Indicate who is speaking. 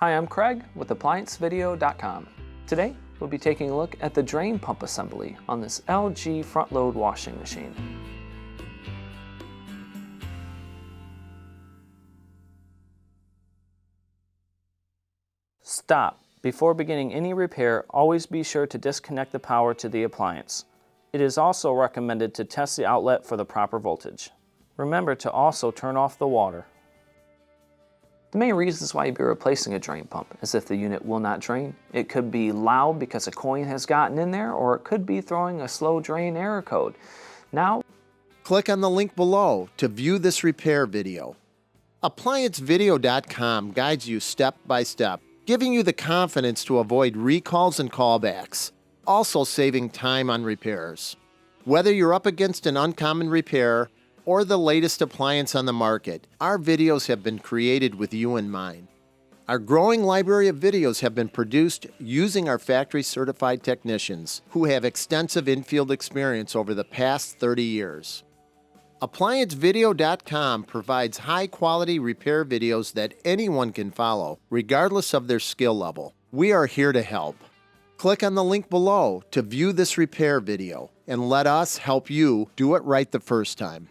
Speaker 1: Hi, I'm Craig with ApplianceVideo.com. Today, we'll be taking a look at the drain pump assembly on this LG front-load washing machine. Stop. Before beginning any repair, always be sure to disconnect the power to the appliance. It is also recommended to test the outlet for the proper voltage. Remember to also turn off the water. The main reasons why you'd be replacing a drain pump is if the unit will not drain. It could be loud because a coin has gotten in there, or it could be throwing a slow drain error code. Now,
Speaker 2: click on the link below to view this repair video. ApplianceVideo.com guides you step by step, giving you the confidence to avoid recalls and callbacks, also saving time on repairs. Whether you're up against an uncommon repair or the latest appliance on the market, our videos have been created with you in mind. Our growing library of videos have been produced using our factory-certified technicians who have extensive infield experience over the past 30 years. ApplianceVideo.com provides high-quality repair videos that anyone can follow, regardless of their skill level. We are here to help. Click on the link below to view this repair video, and let us help you do it right the first time.